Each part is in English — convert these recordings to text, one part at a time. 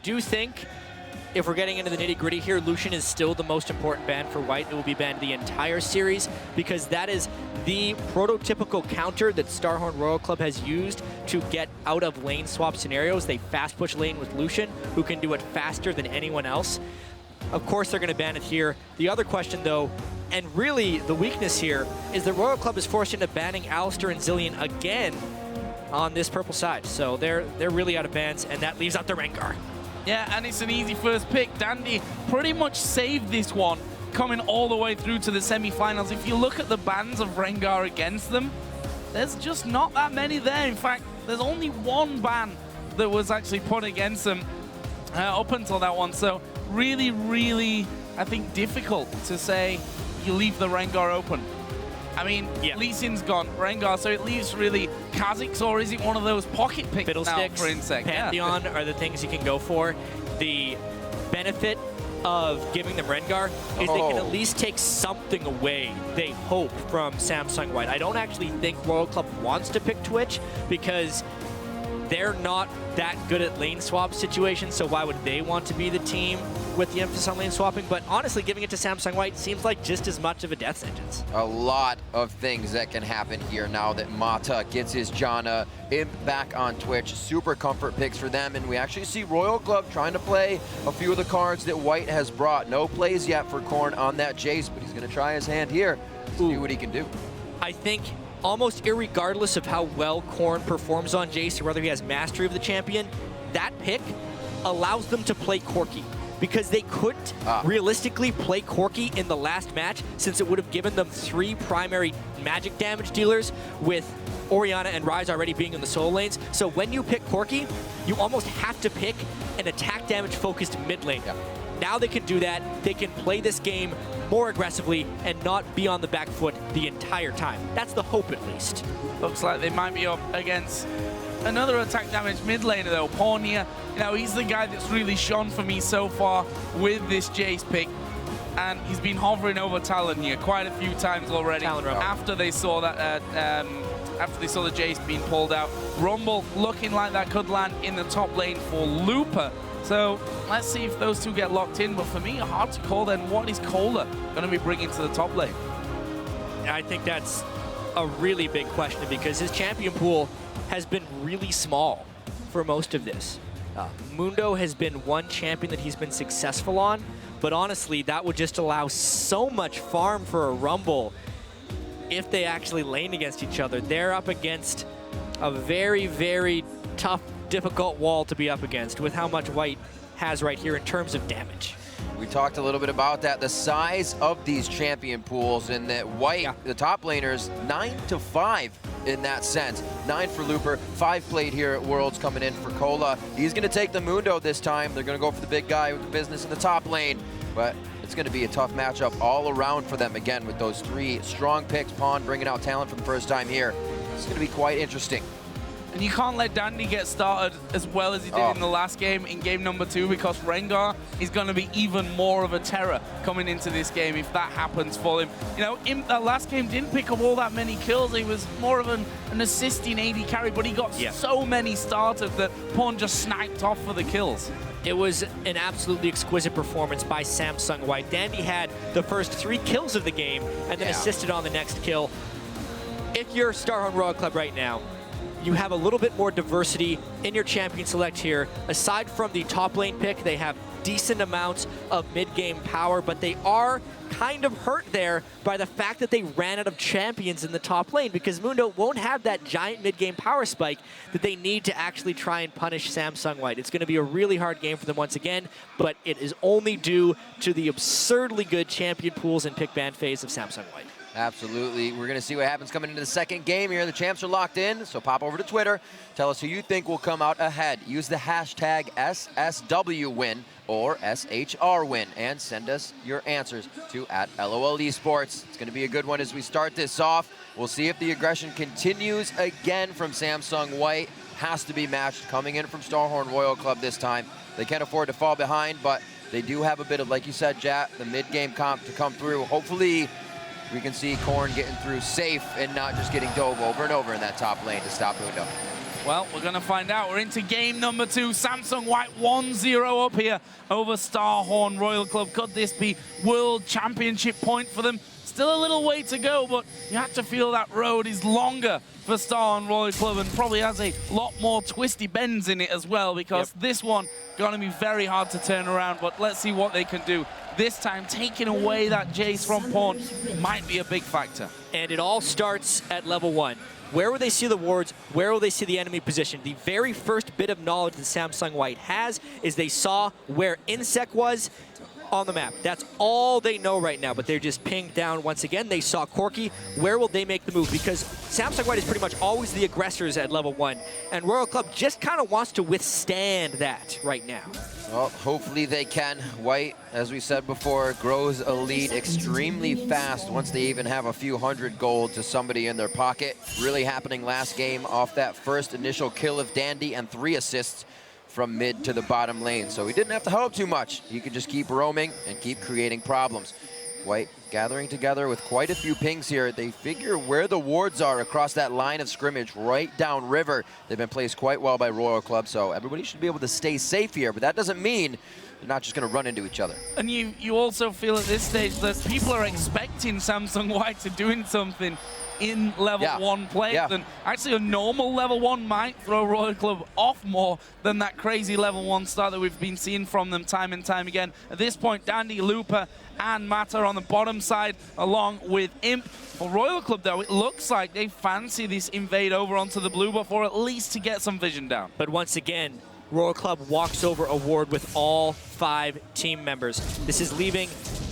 Do you think, if we're getting into the nitty-gritty here, Lucian is still the most important ban for White? It will be banned the entire series because that is the prototypical counter that Starhorn Royal Club has used to get out of lane swap scenarios. They fast push lane with Lucian, who can do it faster than anyone else. Of course, they're going to ban it here. The other question, though, and really the weakness here, is that Royal Club is forced into banning Alistar and Zilean again on this purple side. So they're really out of bans, and that leaves out the Rengar. Yeah, and it's an easy first pick. Dandy pretty much saved this one, coming all the way through to the semi-finals. If you look at the bans of Rengar against them, there's just not that many there. In fact, there's only one ban that was actually put against them up until that one. So really, really, I think, difficult to say you leave the Rengar open. I mean, Lee Sin's gone, Rengar, so it leaves really KhaZix, or is it one of those pocket picks now for inSec? Pantheon are the things you can go for. The benefit of giving them Rengar is they can at least take something away, they hope, from Samsung White. I don't actually think Royal Club wants to pick Twitch because they're not that good at lane swap situations, so why would they want to be the team with the emphasis on lane swapping? But honestly, giving it to Samsung White seems like just as much of a death sentence. A lot of things that can happen here now that Mata gets his Janna back on Twitch. Super comfort picks for them, and we actually see Royal Club trying to play a few of the cards that White has brought. No plays yet for Corn on that Jayce, but he's going to try his hand here to see what he can do. I think almost irregardless of how well Corn performs on Jayce, or whether he has mastery of the champion, that pick allows them to play Corki. Because they couldn't realistically play Corki in the last match, since it would have given them 3 primary magic damage dealers, with Orianna and Ryze already being in the solo lanes. So when you pick Corki, you almost have to pick an attack damage focused mid lane. Now they can do that. They can play this game more aggressively and not be on the back foot the entire time. That's the hope, at least. Looks like they might be up against another attack damage mid laner though. Pornia, you know, he's the guy that's really shone for me so far with this Jayce pick. And he's been hovering over Talon here quite a few times already. After they saw that, after they saw the Jayce being pulled out. Rumble looking like that could land in the top lane for Looper. So let's see if those two get locked in. But for me, hard to call then. What is Kohler going to be bringing to the top lane? I think that's a really big question because his champion pool has been really small for most of this. Mundo has been one champion that he's been successful on, but honestly, that would just allow so much farm for a Rumble if they actually lane against each other. They're up against a very, very tough, difficult wall to be up against with how much White has right here in terms of damage. We talked a little bit about that, the size of these champion pools, and that White, the top laners, 9-5 in that sense. 9 for Looper, 5 played here at Worlds coming in for Kola. He's going to take the Mundo this time. They're going to go for the big guy with the business in the top lane, but it's going to be a tough matchup all around for them again with those 3 strong picks. Pawn bringing out Talon for the first time here. It's going to be quite interesting. And you can't let Dandy get started as well as he did in the last game, in game number 2, because Rengar is going to be even more of a terror coming into this game if that happens for him. You know, in that last game, didn't pick up all that many kills. He was more of an assisting AD carry, but he got so many started that Pawn just sniped off for the kills. It was an absolutely exquisite performance by Samsung White. Dandy had the first 3 kills of the game and then assisted on the next kill. If you're Starhorn Royal Club right now, you have a little bit more diversity in your champion select here. Aside from the top lane pick, they have decent amounts of mid-game power, but they are kind of hurt there by the fact that they ran out of champions in the top lane, because Mundo won't have that giant mid-game power spike that they need to actually try and punish Samsung White. It's going to be a really hard game for them once again, but it is only due to the absurdly good champion pools and pick ban phase of Samsung White. Absolutely. We're going to see what happens coming into the second game here. The champs are locked in, so pop over to Twitter. Tell us who you think will come out ahead. Use the hashtag SSWWin or SHRWin and send us your answers to @LOLesports. It's going to be a good one as we start this off. We'll see if the aggression continues again from Samsung White. Has to be matched coming in from Starhorn Royal Club this time. They can't afford to fall behind, but they do have a bit of, like you said, Jat, the mid-game comp to come through. Hopefully, we can see Corn getting through safe and not just getting dove over and over in that top lane to stop Mundo. Well, we're going to find out. We're into game number 2. Samsung White 1-0 up here over Starhorn Royal Club. Could this be World Championship point for them? Still a little way to go, but you have to feel that road is longer for Starhorn Royal Club and probably has a lot more twisty bends in it as well, because this one going to be very hard to turn around. But let's see what they can do. This time, taking away that Jayce from pawn might be a big factor. And it all starts at level 1. Where will they see the wards? Where will they see the enemy position? The very first bit of knowledge that Samsung White has is they saw where inSec was on the map. That's all they know right now, but they're just pinged down once again. They saw Corki. Where will they make the move? Because Samsung White is pretty much always the aggressors at level 1, and Royal Club just kind of wants to withstand that right now. Well, hopefully they can. White, as we said before, grows a lead extremely fast once they even have a few hundred gold to somebody in their pocket. Really happening last game off that first initial kill of Dandy and 3 assists from mid to the bottom lane. So he didn't have to help too much. He could just keep roaming and keep creating problems. White gathering together with quite a few pings here. They figure where the wards are across that line of scrimmage right down river. They've been placed quite well by Royal Club, so everybody should be able to stay safe here, but that doesn't mean they're not just going to run into each other. And you also feel at this stage that people are expecting Samsung White to doing something in level 1 play. Then actually a normal level 1 might throw Royal Club off more than that crazy level 1 start that we've been seeing from them time and time again. At this point, Dandy, Looper, and Mata on the bottom side, along with Imp. For Royal Club, though, it looks like they fancy this invade over onto the blue buff, or at least to get some vision down. But once again, Royal Club walks over a ward with all 5 team members. This is leaving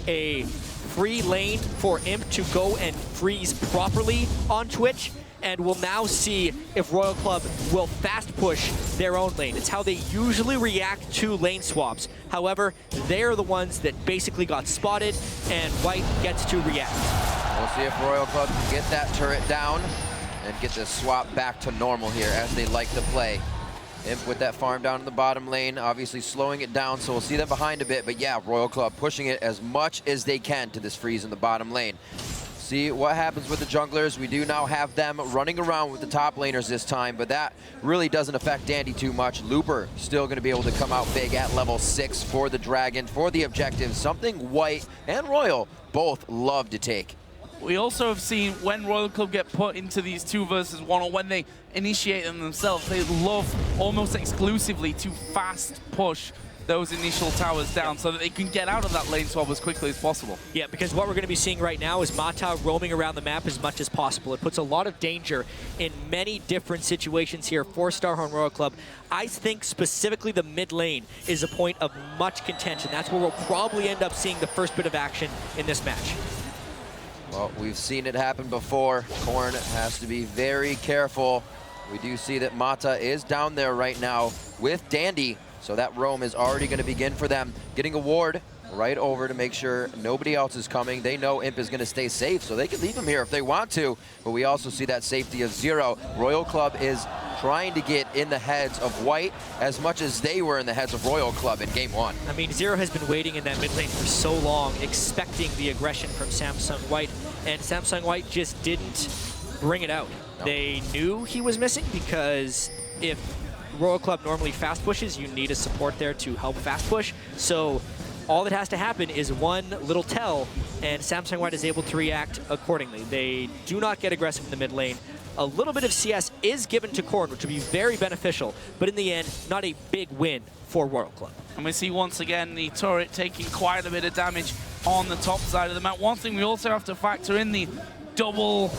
a free lane for Imp to go and freeze properly on Twitch, and we'll now see if Royal Club will fast push their own lane. It's how they usually react to lane swaps. However, they're the ones that basically got spotted, and White gets to react. We'll see if Royal Club can get that turret down and get the swap back to normal here as they like to play. Imp with that farm down in the bottom lane, obviously slowing it down, so we'll see them behind a bit. But yeah, Royal Club pushing it as much as they can to this freeze in the bottom lane. See what happens with the junglers. We do now have them running around with the top laners this time, but that really doesn't affect Dandy too much. Looper still going to be able to come out big at level 6 for the Dragon, for the objective, something White and Royal both love to take. We also have seen when Royal Club get put into these 2 versus 1, or when they initiate them themselves, they love almost exclusively to fast push those initial towers down so that they can get out of that lane swap as quickly as possible. Yeah, because what we're going to be seeing right now is Mata roaming around the map as much as possible. It puts a lot of danger in many different situations here for Starhorn Royal Club. I think specifically the mid lane is a point of much contention. That's where we'll probably end up seeing the first bit of action in this match. Well, we've seen it happen before. Korn has to be very careful. We do see that Mata is down there right now with Dandy, so that roam is already going to begin for them. Getting a ward right over to make sure nobody else is coming. They know Imp is going to stay safe, so they can leave him here if they want to, but we also see that safety of Zero. Royal Club is trying to get in the heads of White as much as they were in the heads of Royal Club in game 1. I mean, Zero has been waiting in that mid lane for so long, expecting the aggression from Samsung White, and Samsung White just didn't bring it out. No. They knew he was missing, because if Royal Club normally fast pushes, you need a support there to help fast push. So all that has to happen is one little tell, and Samsung White is able to react accordingly. They do not get aggressive in the mid lane. A little bit of CS is given to Korn, which would be very beneficial, but in the end, not a big win for Royal Club. And we see once again the turret taking quite a bit of damage on the top side of the map. One thing we also have to factor in, the double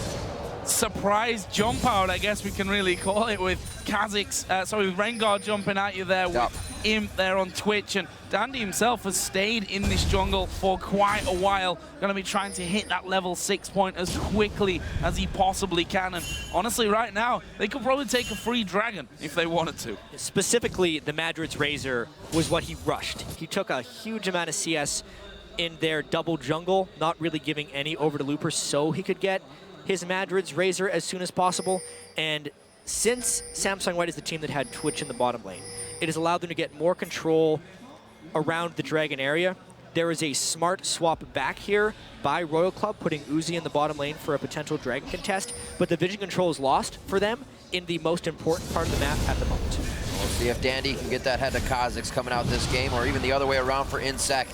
surprise jump out, I guess we can really call it, with KhaZix, with Rengar jumping at you there, with Imp there on Twitch, and Dandy himself has stayed in this jungle for quite a while, going to be trying to hit that level 6 point as quickly as he possibly can, and honestly right now, they could probably take a free dragon if they wanted to. Specifically, the Madrid's Razor was what he rushed. He took a huge amount of CS in their double jungle, not really giving any over to Looper so he could get his Madrid's Razor as soon as possible, and since Samsung White is the team that had Twitch in the bottom lane, it has allowed them to get more control around the Dragon area. There is a smart swap back here by Royal Club, putting Uzi in the bottom lane for a potential Dragon contest, but the vision control is lost for them, in the most important part of the map at the moment. We'll see if Dandy can get that head to KhaZix coming out this game, or even the other way around for inSec.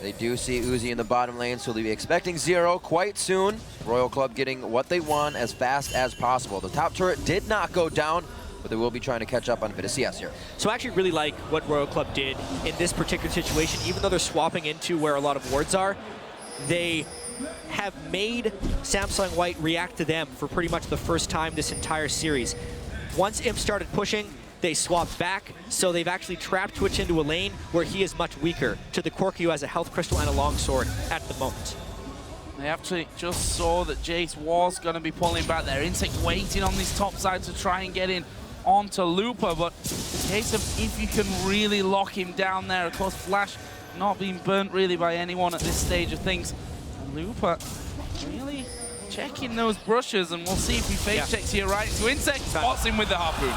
They do see Uzi in the bottom lane, so they'll be expecting 0 quite soon. Royal Club getting what they want as fast as possible. The top turret did not go down, but they will be trying to catch up on a bit of CS here. So I actually really like what Royal Club did in this particular situation. Even though they're swapping into where a lot of wards are, they have made Samsung White react to them for pretty much the first time this entire series. Once Imp started pushing, they swapped back, so they've actually trapped Twitch into a lane where he is much weaker to the Corki, who has a health crystal and a longsword at the moment. They actually just saw that Jayce was going to be pulling back there. inSec waiting on this top side to try and get in onto Looper, but in case of if you can really lock him down there, of course Flash not being burnt really by anyone at this stage of things. And Looper really checking those brushes, and we'll see if he face checks here right into inSec, spots him with the harpoon.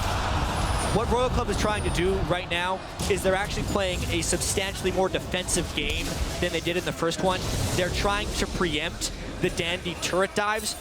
What Royal Club is trying to do right now is they're actually playing a substantially more defensive game than they did in the first one. They're trying to preempt the Dandy turret dives,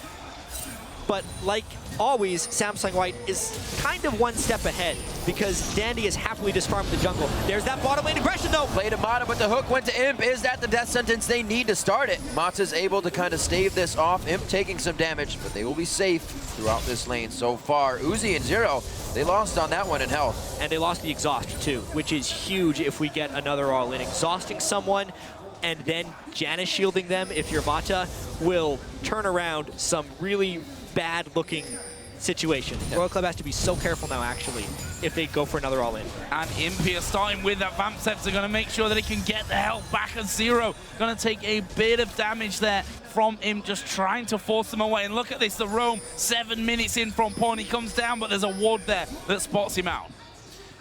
but like always, Samsung White is kind of one step ahead because Dandy is happily just farming the jungle. There's that bottom lane aggression though. Played to Mata, but the hook went to Imp. Is that the death sentence they need to start it? Mata's able to kind of stave this off. Imp taking some damage, but they will be safe throughout this lane so far. Uzi and Zero, they lost on that one in health. And they lost the exhaust too, which is huge if we get another all-in. Exhausting someone and then Janna shielding them, if you're Mata, will turn around some really bad-looking situation. Royal Club has to be so careful now, actually, if they go for another all-in. And Impia starting with that Vamp Scepter, going to make sure that he can get the health back at 0. Going to take a bit of damage there from him, just trying to force them away. And look at this, the roam, 7 minutes in from Pawn. He comes down, but there's a ward there that spots him out.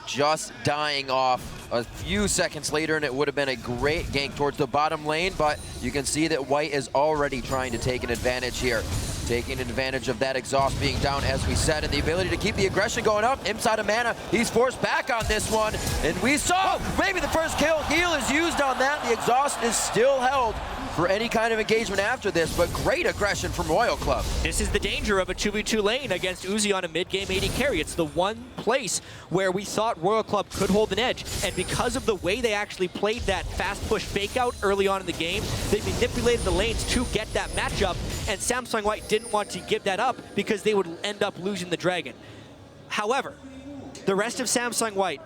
Just dying off a few seconds later, and it would have been a great gank towards the bottom lane, but you can see that White is already trying to take an advantage here. Taking advantage of that exhaust being down, as we said, and the ability to keep the aggression going up. Inside of mana, he's forced back on this one, and we saw maybe the first kill. Heal is used on that. The exhaust is still held for any kind of engagement after this, but great aggression from Royal Club. This is the danger of a 2v2 lane against Uzi on a mid-game AD carry. It's the one place where we thought Royal Club could hold an edge, and because of the way they actually played that fast push fake out early on in the game, they manipulated the lanes to get that matchup, and Samsung White didn't want to give that up because they would end up losing the Dragon. However, the rest of Samsung White,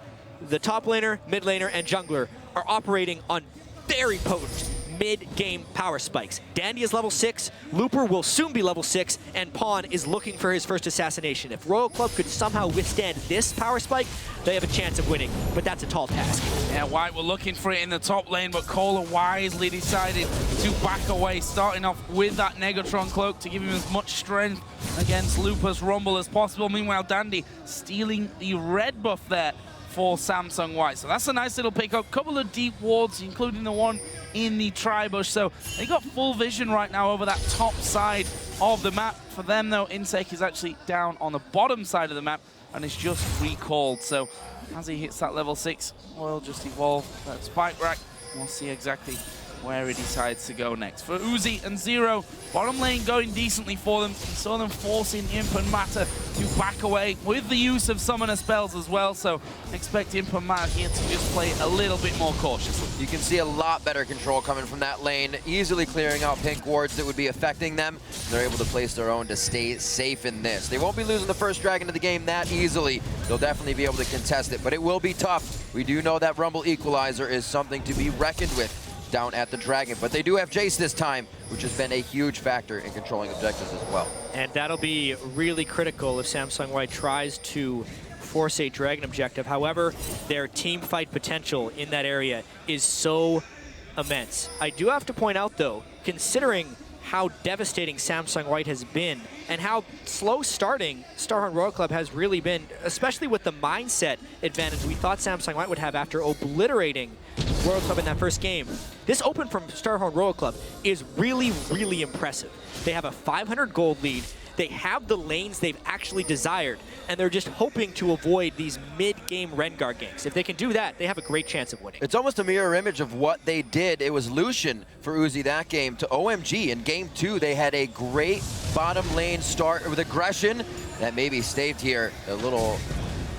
the top laner, mid laner, and jungler are operating on very potent mid-game power spikes. Dandy is level 6, Looper will soon be level 6, and Pawn is looking for his first assassination. If Royal Club could somehow withstand this power spike, they have a chance of winning, but that's a tall task. Yeah, White were looking for it in the top lane, but Kohler wisely decided to back away, starting off with that Negatron cloak to give him as much strength against Looper's Rumble as possible. Meanwhile, Dandy stealing the red buff there for Samsung White. So that's a nice little pickup. Couple of deep wards, including the one in the tri-bush. So they got full vision right now over that top side of the map. For them, though, inSec is actually down on the bottom side of the map and is just recalled. So as he hits that level 6, we'll just evolve that spike rack. We'll see exactly where he decides to go next. For Uzi and Zero, bottom lane going decently for them. We saw them forcing Imp and Mata to back away with the use of summoner spells as well, so expect Imp and Mata here to just play a little bit more cautiously. You can see a lot better control coming from that lane, easily clearing out pink wards that would be affecting them. They're able to place their own to stay safe in this. They won't be losing the first Dragon of the game that easily. They'll definitely be able to contest it, but it will be tough. We do know that Rumble Equalizer is something to be reckoned with down at the Dragon, but they do have Jayce this time, which has been a huge factor in controlling objectives as well. And that'll be really critical if Samsung White tries to force a Dragon objective. However, their team fight potential in that area is so immense. I do have to point out, though, considering how devastating Samsung White has been and how slow starting Starhorn Royal Club has really been, especially with the mindset advantage we thought Samsung White would have after obliterating Royal Club in that first game. This open from Starhorn Royal Club is really, really impressive. They have a 500 gold lead. They have the lanes they've actually desired, and they're just hoping to avoid these mid-game Rengar ganks. If they can do that, they have a great chance of winning. It's almost a mirror image of what they did. It was Lucian for Uzi that game to OMG. In game 2, they had a great bottom lane start with aggression, that may be staved here. A little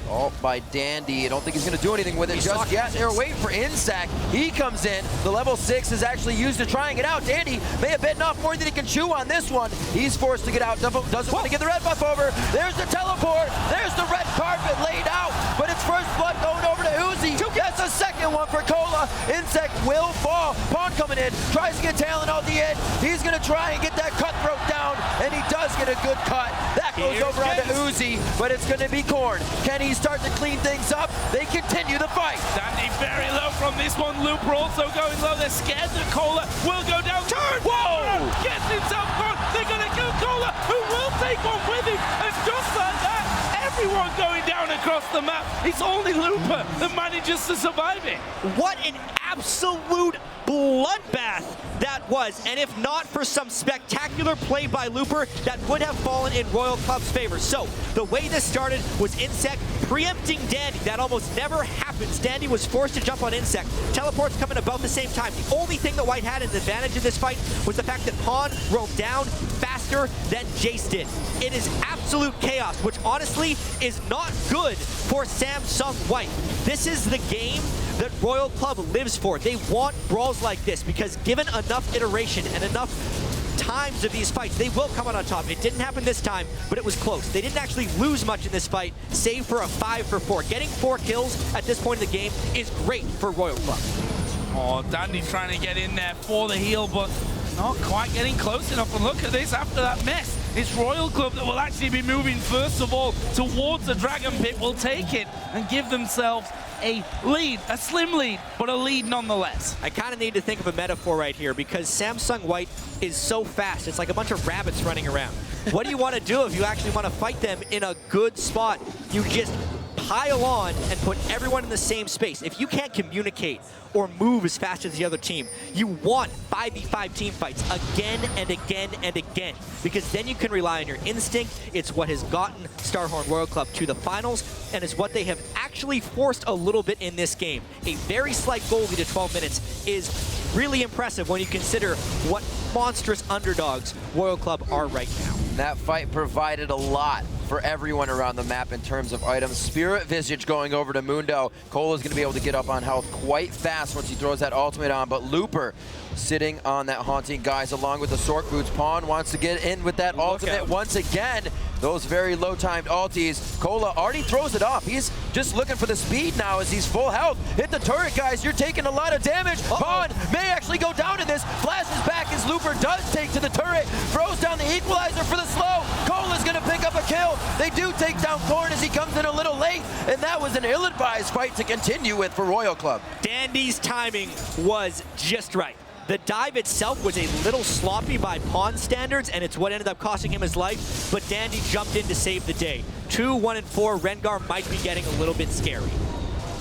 ult by Dandy. I don't think he's going to do anything with it just yet. They're waiting for inSec. He comes in. The level 6 is actually used to try and get out. Dandy may have bitten off more than he can chew on this one. He's forced to get out. Doesn't want to get the red buff over. There's the teleport. There's the red carpet laid out. But it's first blood going over to Uzi. That's a second one for Cola. inSec will fall. Pawn coming in. Tries to get Talon out the end. He's going to try and get that cutthroat down. And he does get a good cut. That goes over onto Uzi. But it's going to be Corn. Can he start to clean things up? They continue the fight. Dandy very low from this one. Looper also going low. They're scared that Cola will go down. Turn! Whoa! Gets himself gone. They're going to kill Cola, who will take one with him. And just like that, everyone going down across the map. It's only Looper that manages to survive it. What an absolute bloodbath that was, and if not for some spectacular play by Looper, that would have fallen in Royal Club's favor. So the way this started was inSec preempting Dandy. That almost never happens. Dandy was forced to jump on inSec. Teleports coming about the same time. The only thing that White had an advantage in this fight was the fact that Pawn roamed down faster than Jayce did. It is absolute chaos, which honestly is not good for Samsung White. This is the game that Royal Club lives for. They want brawls like this because given enough iteration and enough times of these fights, they will come out on top. It didn't happen this time, but it was close. They didn't actually lose much in this fight, save for a 5-for-4. Getting 4 kills at this point in the game is great for Royal Club. Oh, Dandy trying to get in there for the heal, but not quite getting close enough. And look at this after that mess. It's Royal Club that will actually be moving first of all towards the Dragon Pit, will take it and give themselves a lead, a slim lead, but a lead nonetheless. I kind of need to think of a metaphor right here because Samsung White is so fast. It's like a bunch of rabbits running around. What do you want to do if you actually want to fight them in a good spot? You just pile on and put everyone in the same space. If you can't communicate or move as fast as the other team, you want 5v5 team fights again and again and again, because then you can rely on your instinct. It's what has gotten Starhorn Royal Club to the finals, and is what they have actually forced a little bit in this game. A very slight goal lead to 12 minutes is really impressive when you consider what monstrous underdogs Royal Club are right now. That fight provided a lot for everyone around the map in terms of items. Spirit Visage going over to Mundo. Cola's going to be able to get up on health quite fast once he throws that ultimate on, but Looper sitting on that Haunting Guise along with the Sork Boots. Pawn wants to get in with that ultimate once again. Those very low-timed ultis. Cola already throws it off. He's just looking for the speed now as he's full health. Hit the turret, guys. You're taking a lot of damage. Pawn may actually go down in this. Flashes back as Looper does take to the turret. Throws down the equalizer for the slow. Cola's going to pick up a kill. They do take down Corn as he comes in a little late. And that was an ill-advised fight to continue with for Royal Club. Dandy's timing was just right. The dive itself was a little sloppy by Pawn standards, and it's what ended up costing him his life, but Dandy jumped in to save the day. 2, 1, and 4, Rengar might be getting a little bit scary.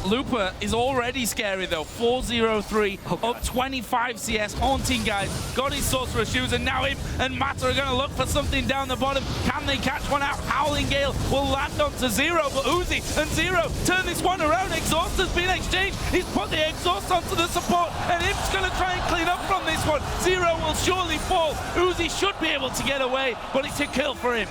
Looper is already scary though. 4-0-3, up 25 CS, Haunting Guys, got his Sorcerer Shoes, and now him and Mata are going to look for something down the bottom. Can they catch one out? Howling Gale will land onto Zero, but Uzi and Zero turn this one around. Exhaust has been exchanged. He's put the exhaust onto the support, and Imp's going to try and clean up from this one. Zero will surely fall. Uzi should be able to get away, but it's a kill for him.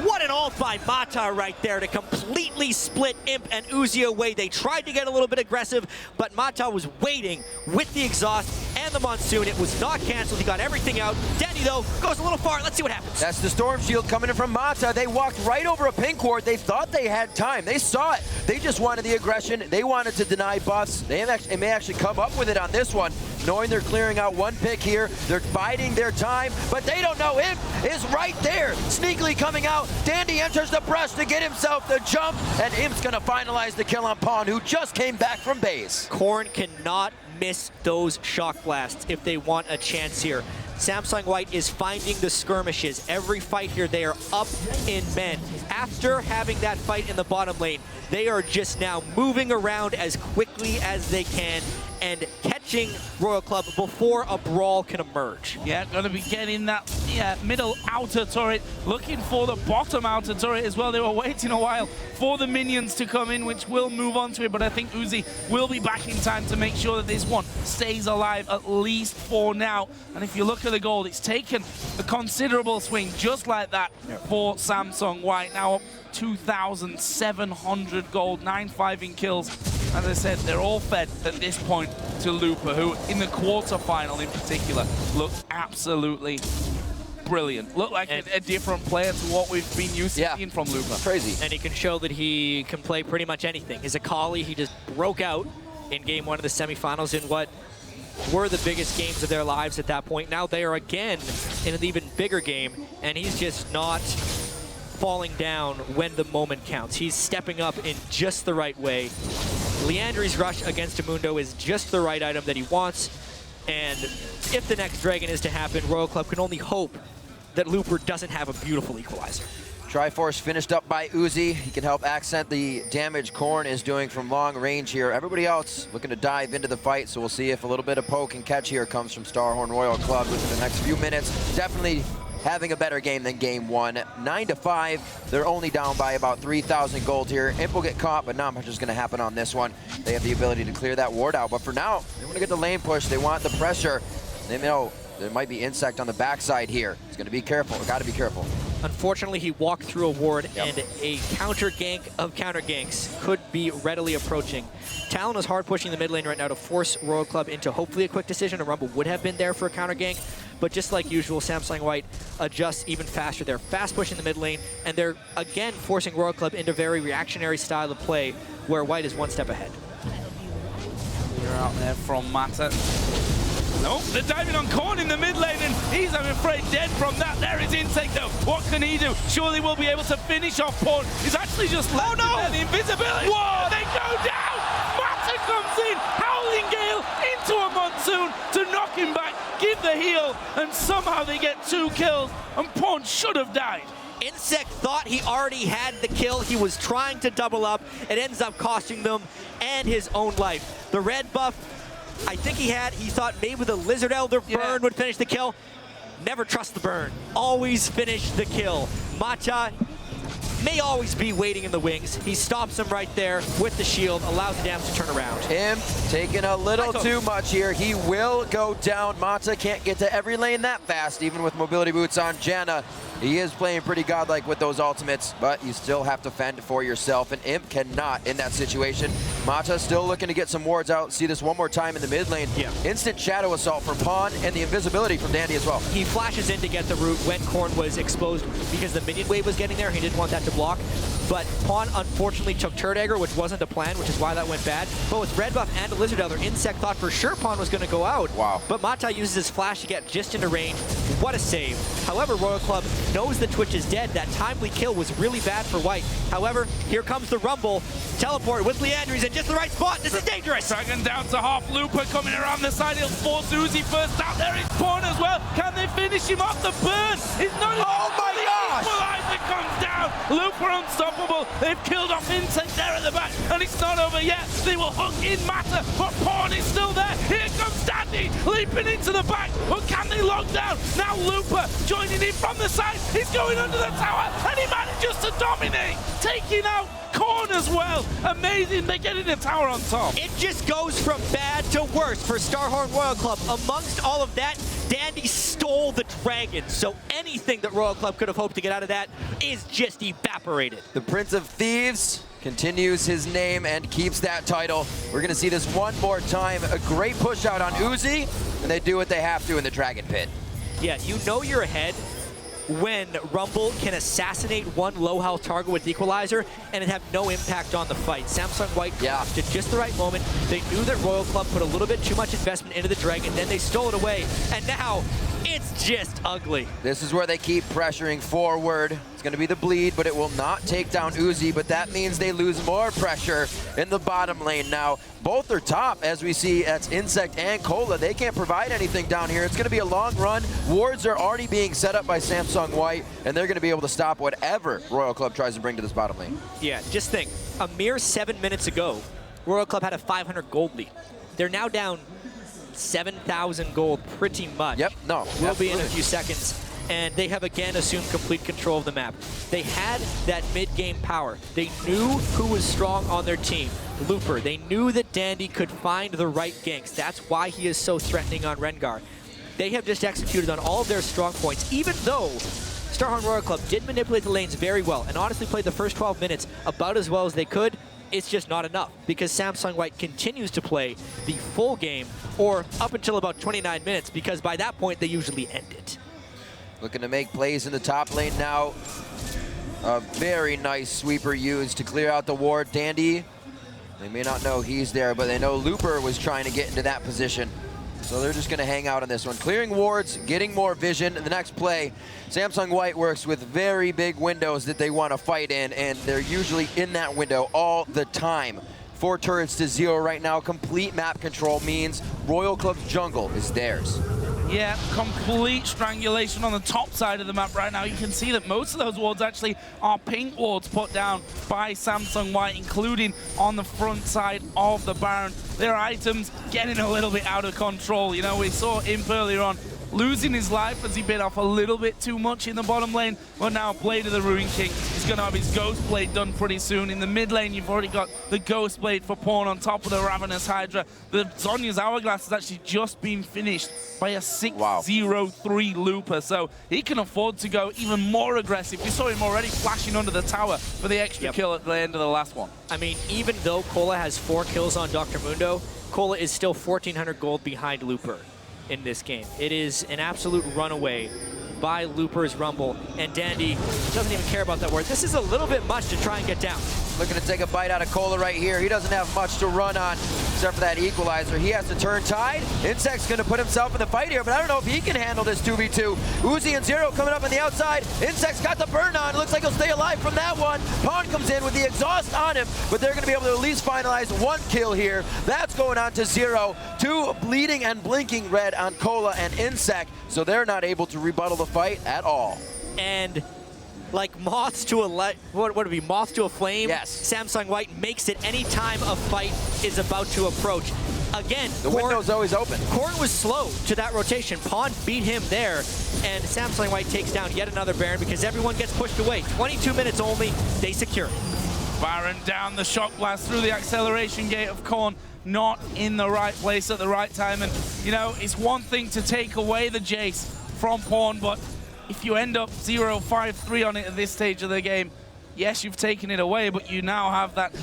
What an ult by Mata right there to completely split Imp and Uzi away. They tried to get a little bit aggressive, but Mata was waiting with the exhaust and the Monsoon. It was not canceled. He got everything out. Dandy, though, goes a little far. Let's see what happens. That's the Storm Shield coming in from Mata. They walked right over a pink ward. They thought they had time. They saw it. They just wanted the aggression. They wanted to deny buffs. They may actually come up with it on this one, knowing they're clearing out one pick here. They're biding their time, but they don't know Imp is right there, sneakily coming out. Dandy enters the brush to get himself the jump, and Imp's gonna finalize the kill on Pawn, who just came back from base. Corn cannot miss those shock blasts if they want a chance here. Samsung White is finding the skirmishes. Every fight here, they are up in men. After having that fight in the bottom lane, they are just now moving around as quickly as they can and catching Royal Club before a brawl can emerge. Yeah, gonna be getting that the middle outer turret, looking for the bottom outer turret as well. They were waiting a while for the minions to come in, which will move on to it, but I think Uzi will be back in time to make sure that this one stays alive, at least for now. And if you look at the gold, it's taken a considerable swing just like that for Samsung White. Now up 2,700 gold, 9-5 in kills. As I said, they're all fed at this point to Looper, who in the quarterfinal in particular looked absolutely brilliant. Looked like a different player to what we've been used to seeing from Looper. Crazy. And he can show that he can play pretty much anything. His Akali, he just broke out in game 1 of the semifinals in what were the biggest games of their lives at that point. Now they are again in an even bigger game, and he's just not falling down when the moment counts. He's stepping up in just the right way. Liandry's rush against Mundo is just the right item that he wants, and if the next Dragon is to happen, Royal Club can only hope that Looper doesn't have a beautiful equalizer. Triforce finished up by Uzi. He can help accent the damage Korn is doing from long range here. Everybody else looking to dive into the fight, so we'll see if a little bit of poke and catch here comes from Starhorn Royal Club within the next few minutes. Definitely having a better game than game 1. 9-5, they're only down by about 3,000 gold here. Imp will get caught, but not much is gonna happen on this one. They have the ability to clear that ward out, but for now, they wanna get the lane push. They want the pressure. They know there might be inSec on the backside here. He's gonna be careful, gotta be careful. Unfortunately, he walked through a ward, and a counter gank of counter ganks could be readily approaching. Talon is hard pushing the mid lane right now to force Royal Club into hopefully a quick decision. A Rumble would have been there for a counter gank, but just like usual, Samsung White adjusts even faster. They're fast pushing the mid lane, and they're again forcing Royal Club into very reactionary style of play, where White is one step ahead. You're out there from Mata. Nope, they're diving on Korn in the mid lane, and he's, I'm afraid, dead from that. There is inSec, though. What can he do? Surely we'll be able to finish off Korn. He's actually just left the invisibility. Whoa! They go down! Mata comes in, Howling Gale into a Monsoon to knock him back, give the heal, and somehow they get 2 kills, and Pawn should have died. inSec thought he already had the kill. He was trying to double up. It ends up costing them and his own life. The red buff, I think he thought maybe the Lizard Elder burn would finish the kill. Never trust the burn. Always finish the kill. Mata may always be waiting in the wings. He stops him right there with the shield, allows the damage to turn around. Imp taking a little too much here. He will go down. Mata can't get to every lane that fast, even with mobility boots on Janna. He is playing pretty godlike with those ultimates, but you still have to fend for yourself, and Imp cannot in that situation. Mata still looking to get some wards out. See this one more time in the mid lane. Instant shadow assault from Pawn, and the invisibility from Dandy as well. He flashes in to get the root when Korn was exposed because the minion wave was getting there. He didn't want that to block. But Pawn unfortunately took Turd Dagger, which wasn't the plan, which is why that went bad. But with red buff and a Lizard Elder, inSec thought for sure Pawn was going to go out. Wow. But Mata uses his flash to get just into range. What a save. However, Royal Club knows that Twitch is dead. That timely kill was really bad for White. However, here comes the Rumble. Teleport with Liandry's in just the right spot. This is dangerous. Dragon down to half. Looper coming around the side. He'll force Uzi first out. There is Pawn as well. Can they finish him off? The burn is not. Oh my gosh! Equalizer comes down. Looper unstoppable. They've killed off inSec there at the back, and it's not over yet. They will hook in Mata, but Pawn is still there. Here comes Dandy leaping into the back. But can they lock down? Now Looper joining in from the side. He's going under the tower, and he manages to dominate, taking out Korn as well. Amazing, they get in the tower on top. It just goes from bad to worse for Starhorn Royal Club. Amongst all of that, Dandy stole the dragon, so anything that Royal Club could have hoped to get out of that is just evaporated. The Prince of Thieves continues his name and keeps that title. We're gonna see this one more time. A great push out on Uzi, and they do what they have to in the Dragon Pit. Yeah, you know you're ahead when Rumble can assassinate one low health target with Equalizer and it have no impact on the fight. Samsung White collapsed at just the right moment. They knew that Royal Club put a little bit too much investment into the Dragon, then they stole it away, and now it's just ugly. This is where they keep pressuring forward. It's going to be the bleed, but it will not take down Uzi, but that means they lose more pressure in the bottom lane now. Both are top, as we see. That's inSec and Cola. They can't provide anything down here. It's going to be a long run. Wards are already being set up by Samsung White, and they're going to be able to stop whatever Royal Club tries to bring to this bottom lane. Yeah, just think, a mere 7 minutes ago, Royal Club had a 500 gold lead. They're now down 7,000 gold pretty much. Yep, no, We'll be in a few seconds. and they have again assumed complete control of the map. They had that mid-game power. They knew who was strong on their team. Looper. They knew that Dandy could find the right ganks. That's why he is so threatening on Rengar. They have just executed on all of their strong points, even though Starhorn Royal Club did manipulate the lanes very well and honestly played the first 12 minutes about as well as they could. It's just not enough because Samsung White continues to play the full game, or up until about 29 minutes, because by that point they usually end it. Looking to make plays in the top lane now. A very nice sweeper used to clear out the ward. Dandy, they may not know he's there, but they know Looper was trying to get into that position. So they're just going to hang out on this one. Clearing wards, getting more vision. In the next play, Samsung White works with very big windows that they want to fight in, and they're usually in that window all the time. 4 turrets to 0 right now. Complete map control means Royal Club's jungle is theirs. Yeah, complete strangulation on the top side of the map right now. You can see that most of those wards actually are pink wards put down by Samsung White, including on the front side of the Baron. Their items getting a little bit out of control. You know, we saw Imp earlier on losing his life as he bit off a little bit too much in the bottom lane, but now Blade of the Ruin King is going to have his Ghost Blade done pretty soon. In the mid lane, you've already got the Ghost Blade for Pawn on top of the Ravenous Hydra. The Zhonya's Hourglass has actually just been finished by a 6-0-3 Looper, so he can afford to go even more aggressive. We saw him already flashing under the tower for the extra kill at the end of the last one. I mean, even though Cola has 4 kills on Dr. Mundo, Cola is still 1,400 gold behind Looper in this game. It is an absolute runaway by Looper's Rumble, and Dandy doesn't even care about that word. This is a little bit much to try and get down. Looking to take a bite out of Cola right here. He doesn't have much to run on except for that equalizer. He has to turn tide. inSec's going to put himself in the fight here, but I don't know if he can handle this 2v2. Uzi and Zero coming up on the outside. inSec's got the burn on. Looks like he'll stay alive from that one. Pawn comes in with the exhaust on him, but they're going to be able to at least finalize 1 kill here. That's going on to 0. 2 bleeding and blinking red on Cola and inSec, so they're not able to rebuttal the fight at all. And like moths to a light, what would it be, moth to a flame? Yes. Samsung White makes it any time a fight is about to approach. Again, The window's always open. Corn was slow to that rotation. Pawn beat him there, and Samsung White takes down yet another Baron because everyone gets pushed away. 22 minutes only, they secure it. Baron down the shock blast through the acceleration gate of Korn, not in the right place at the right time. And, you know, it's one thing to take away the Jayce from Pawn, but if you end up 0-5-3 on it at this stage of the game, yes, you've taken it away, but you now have that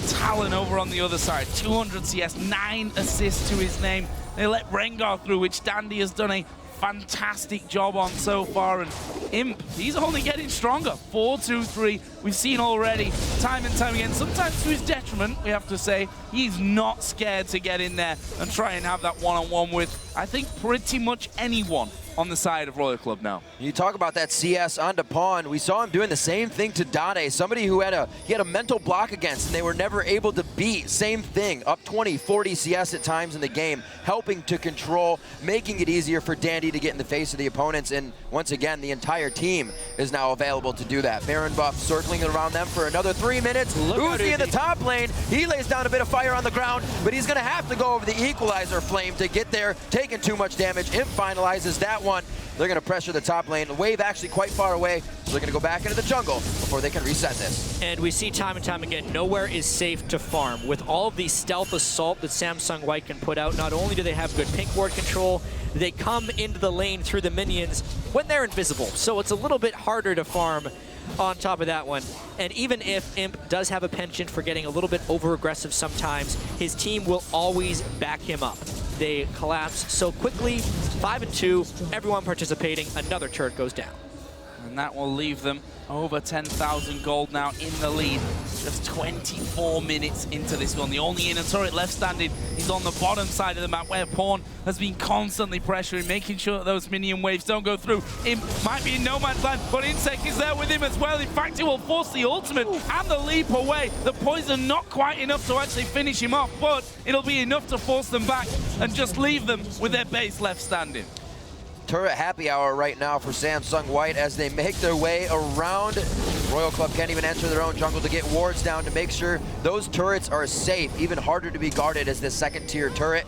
Talon over on the other side. 200 CS, 9 assists to his name. They let Rengar through, which Dandy has done a fantastic job on so far. And Imp, he's only getting stronger. 4-2-3. We've seen already time and time again, sometimes to his detriment, we have to say, he's not scared to get in there and try and have that one-on-one with, I think, pretty much anyone on the side of Royal Club now. You talk about that CS onto Pawn. We saw him doing the same thing to Dade, somebody who had a mental block against, and they were never able to beat. Same thing, up 20, 40 CS at times in the game, helping to control, making it easier for Dandy to get in the face of the opponents, and once again, the entire team is now available to do that. Baron buff circling around them for another 3 minutes. Uzi in the top lane, he lays down a bit of fire on the ground, but he's gonna have to go over the equalizer flame to get there, taking too much damage. Imp finalizes that one. They're going to pressure the top lane. The wave actually quite far away, so they're going to go back into the jungle before they can reset this. And we see time and time again, nowhere is safe to farm. With all of the stealth assault that Samsung White can put out, not only do they have good pink ward control, they come into the lane through the minions when they're invisible. So it's a little bit harder to farm on top of that one. And even if Imp does have a penchant for getting a little bit over-aggressive sometimes, his team will always back him up. They collapse so quickly, 5-2, everyone participating, another turret goes down. And that will leave them over 10,000 gold now in the lead. Just 24 minutes into this one. The only inner turret left standing is on the bottom side of the map, where Pawn has been constantly pressuring, making sure that those minion waves don't go through. Imp might be in no man's land, but inSec is there with him as well. In fact, he will force the ultimate and the leap away. The poison not quite enough to actually finish him off, but it'll be enough to force them back and just leave them with their base left standing. Turret happy hour right now for Samsung White as they make their way around. Royal Club can't even enter their own jungle to get wards down to make sure those turrets are safe. Even harder to be guarded as the second tier turret.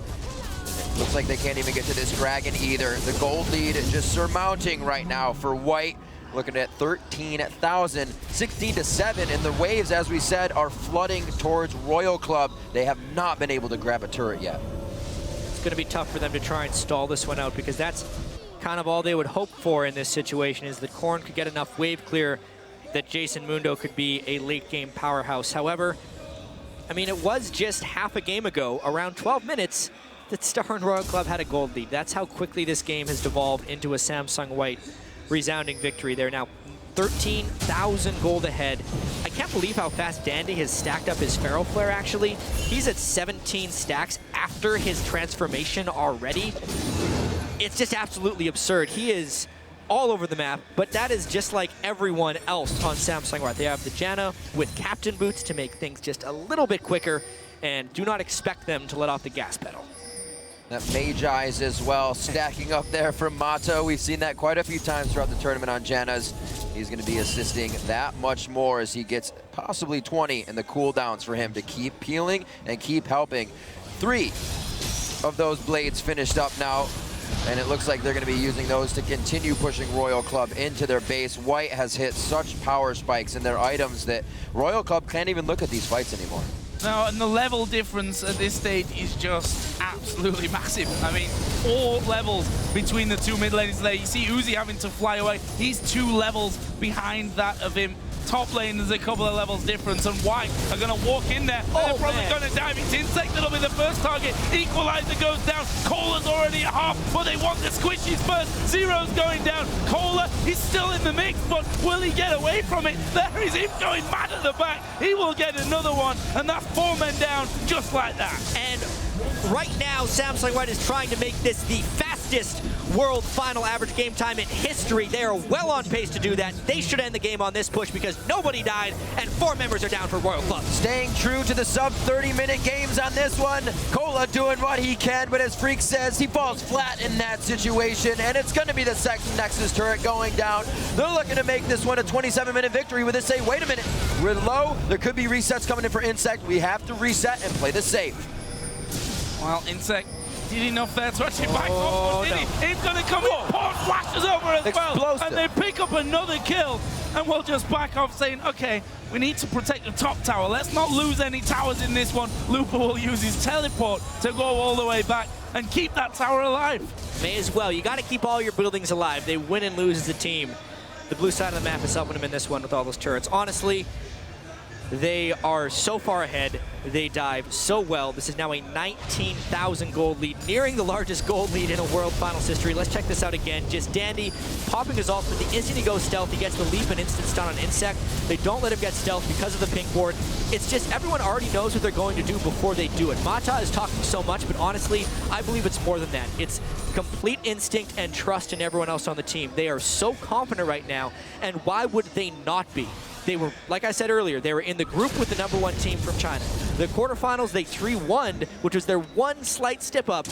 Looks like they can't even get to this dragon either. The gold lead just surmounting right now for White. Looking at 13,000, 16-7, and the waves, as we said, are flooding towards Royal Club. They have not been able to grab a turret yet. It's going to be tough for them to try and stall this one out, because that's kind of all they would hope for in this situation, is that Corn could get enough wave clear that Jayce and Mundo could be a late-game powerhouse. However, I mean, it was just half a game ago, around 12 minutes, that Star and Royal Club had a gold lead. That's how quickly this game has devolved into a Samsung White resounding victory. They're now 13,000 gold ahead. I can't believe how fast Dandy has stacked up his Pharaoh Flare, actually. He's at 17 stacks after his transformation already. It's just absolutely absurd. He is all over the map, but that is just like everyone else on Samsung White. They have the Janna with Captain Boots to make things just a little bit quicker, and do not expect them to let off the gas pedal. That Mage Eyes as well, stacking up there from Mato. We've seen that quite a few times throughout the tournament on Janna's. He's going to be assisting that much more as he gets possibly 20 in the cooldowns for him to keep peeling and keep helping. 3 of those blades finished up now, and it looks like they're going to be using those to continue pushing Royal Club into their base. White has hit such power spikes in their items that Royal Club can't even look at these fights anymore. No, and the level difference at this stage is just absolutely massive. I mean, all levels between the two mid lanes there. You see Uzi having to fly away. He's 2 levels behind that of him. Top lane, there's a couple of levels difference, and White are going to walk in there. They're probably going to dive into inSec. That'll be the first target. Equalizer goes down. Cola's already at half, but they want the squishies first. Zero's going down. Cola, he's still in the mix, but will he get away from it? There is him going mad at the back. He will get another one, and that's 4 men down just like that. And right now, Samsung White is trying to make this the fastest world final average game time in history. They are well on pace to do that. They should end the game on this push because nobody died and 4 members are down for Royal Club. Staying true to the sub 30-minute games on this one. Cola doing what he can, but as Freak says, he falls flat in that situation, and it's going to be the second Nexus turret going down. They're looking to make this one a 27-minute victory with it. Say, wait a minute, we're low. There could be resets coming in for inSec. We have to reset and play this safe. Well, inSec did enough there to actually back off, did he? He's going to come in, Port flashes over as well, and they pick up another kill, and we'll just back off saying, okay, we need to protect the top tower. Let's not lose any towers in this one. Lupa will use his teleport to go all the way back and keep that tower alive. May as well. You got to keep all your buildings alive. They win and lose as a team. The blue side of the map is helping them in this one with all those turrets. Honestly, they are so far ahead. They dive so well. This is now a 19,000 gold lead, nearing the largest gold lead in a World Finals history. Let's check this out again. Just Dandy popping his ult, but the instant he goes stealth, he gets the leap and instant stun on inSec. They don't let him get stealth because of the pink ward. It's just everyone already knows what they're going to do before they do it. Mata is talking so much, but honestly, I believe it's more than that. It's complete instinct and trust in everyone else on the team. They are so confident right now, and why would they not be? They were, like I said earlier, they were in the group with the #1 team from China. The quarterfinals, they 3-1'd, which was their one slight step up,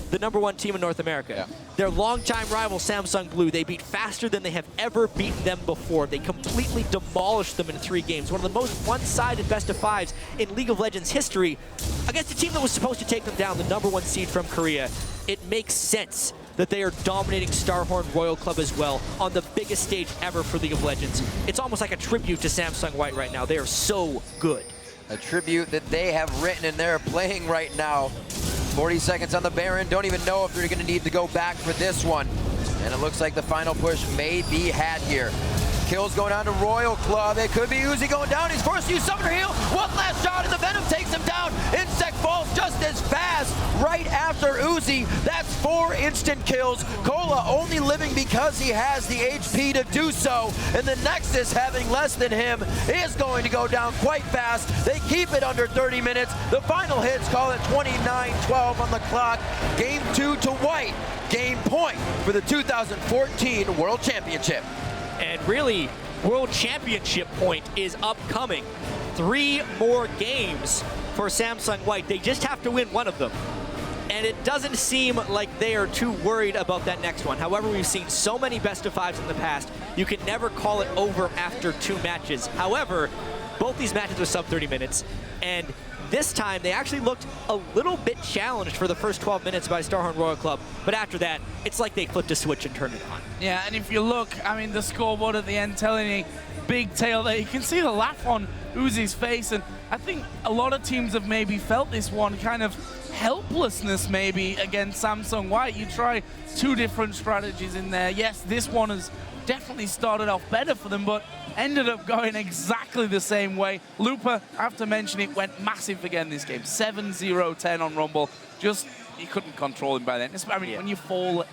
the #1 team in North America. Yeah. Their longtime rival, Samsung Blue, they beat faster than they have ever beaten them before. They completely demolished them in 3 games. One of the most one-sided best-of-5s in League of Legends history against a team that was supposed to take them down, the #1 seed from Korea. It makes sense that they are dominating Starhorn Royal Club as well on the biggest stage ever for League of Legends. It's almost like a tribute to Samsung White right now. They are so good. A tribute that they have written and they're playing right now. 40 seconds on the Baron. Don't even know if they're going to need to go back for this one. And it looks like the final push may be had here. Kills going down to Royal Club. It could be Uzi going down. He's forced to use Summoner Heal. One last shot and the Venom takes him down. inSec falls just as fast right after Uzi. That's 4 instant kills. Cola only living because he has the HP to do so. And the Nexus, having less than him, is going to go down quite fast. They keep it under 30 minutes. The final hits call it 29-12 on the clock. Game 2 to White. Game point for the 2014 World Championship. And really, World Championship point is upcoming. 3 more games for Samsung White. They just have to win one of them. And it doesn't seem like they are too worried about that next one. However, we've seen so many best-of-5s in the past, you can never call it over after 2 matches. However, both these matches were sub 30 minutes, and This time, they actually looked a little bit challenged for the first 12 minutes by Starhorn Royal Club, but after that, it's like they flipped a switch and turned it on. Yeah, and if you look, I mean, the scoreboard at the end telling a big tail there. You can see the laugh on Uzi's face, and I think a lot of teams have maybe felt this one kind of helplessness maybe against Samsung White. You try two different strategies in there. Yes, this one has definitely started off better for them, but ended up going exactly the same way. Looper, I have to mention, it went massive again this game. 7-0-10 on Rumble. Just, you couldn't control him by then. I mean, when you fall